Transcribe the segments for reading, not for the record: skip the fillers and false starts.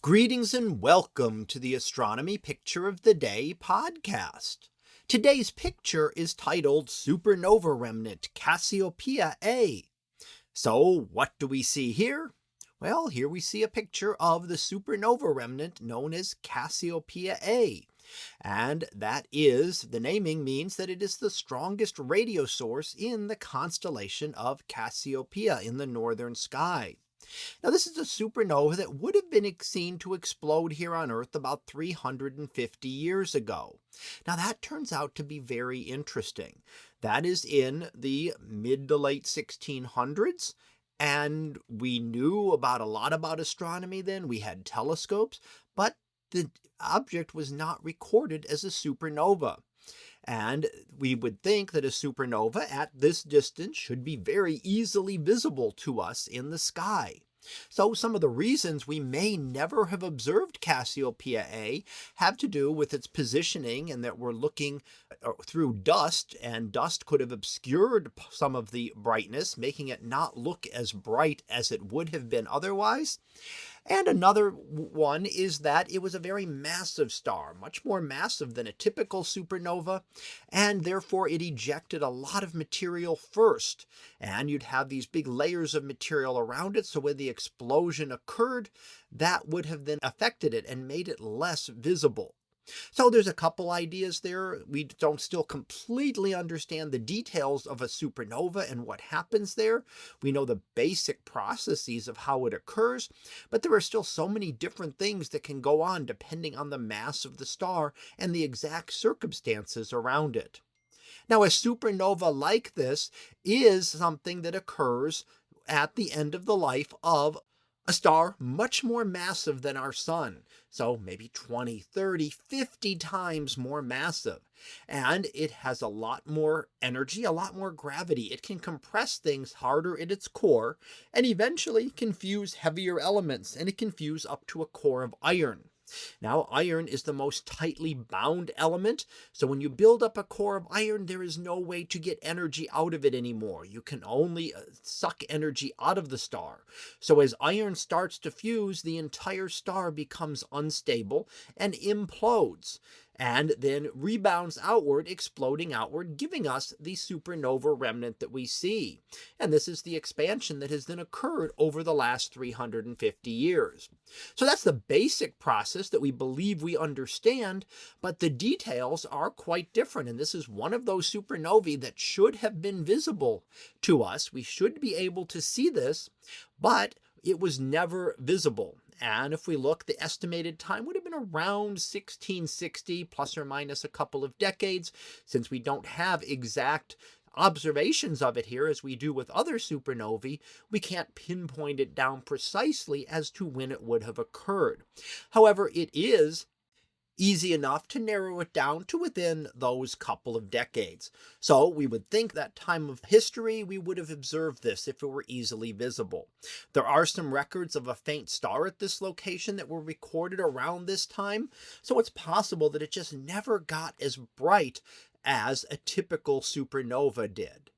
Greetings and welcome to the Astronomy Picture of the Day podcast. Today's picture is titled Supernova Remnant Cassiopeia A. So, what do we see here? Well, here we see a picture of the supernova remnant known as Cassiopeia A. And the naming means that it is the strongest radio source in the constellation of Cassiopeia in the northern sky. Now, this is a supernova that would have been seen to explode here on Earth about 350 years ago. Now, that turns out to be very interesting. That is in the mid to late 1600s, and we knew a lot about astronomy then. We had telescopes, but the object was not recorded as a supernova. And we would think that a supernova at this distance should be very easily visible to us in the sky. So some of the reasons we may never have observed Cassiopeia A have to do with its positioning, and that we're looking through dust, and dust could have obscured some of the brightness, making it not look as bright as it would have been otherwise. And another one is that it was a very massive star, much more massive than a typical supernova, and therefore it ejected a lot of material first. And you'd have these big layers of material around it, so when the explosion occurred, that would have then affected it and made it less visible. So there's a couple ideas there. We don't still completely understand the details of a supernova and what happens there. We know the basic processes of how it occurs, but there are still so many different things that can go on depending on the mass of the star and the exact circumstances around it. Now, a supernova like this is something that occurs at the end of the life of a star much more massive than our sun. So maybe 20, 30, 50 times more massive. And it has a lot more energy, a lot more gravity. It can compress things harder at its core and eventually can fuse heavier elements, and it can fuse up to a core of iron. Now, iron is the most tightly bound element, so when you build up a core of iron, there is no way to get energy out of it anymore. You can only suck energy out of the star. So as iron starts to fuse, the entire star becomes unstable and implodes, and then rebounds outward, exploding outward, giving us the supernova remnant that we see. And this is the expansion that has then occurred over the last 350 years. So that's the basic process that we believe we understand, but the details are quite different. And this is one of those supernovae that should have been visible to us. We should be able to see this, but it was never visible. And if we look, the estimated time would have been around 1660, plus or minus a couple of decades, since we don't have exact observations of it here as we do with other supernovae. We can't pinpoint it down precisely as to when it would have occurred. However, it is easy enough to narrow it down to within those couple of decades. So we would think that time of history we would have observed this if it were easily visible. There are some records of a faint star at this location that were recorded around this time, so it's possible that it just never got as bright as a typical supernova did.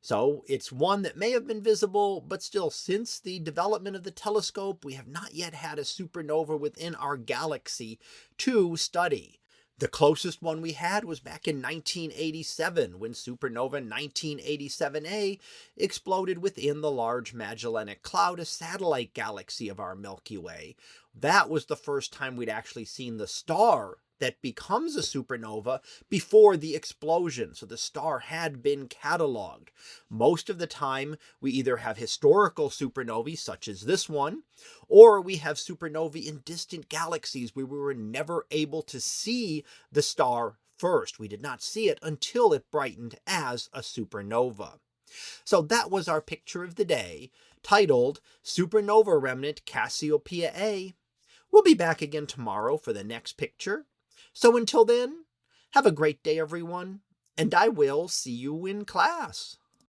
So it's one that may have been visible, but still, since the development of the telescope, we have not yet had a supernova within our galaxy to study. The closest one we had was back in 1987, when supernova 1987A exploded within the Large Magellanic Cloud, a satellite galaxy of our Milky Way. That was the first time we'd actually seen the star that becomes a supernova before the explosion. So the star had been cataloged. Most of the time, we either have historical supernovae, such as this one, or we have supernovae in distant galaxies where we were never able to see the star first. We did not see it until it brightened as a supernova. So that was our picture of the day, titled Supernova Remnant Cassiopeia A. We'll be back again tomorrow for the next picture. So until then, have a great day, everyone, and I will see you in class.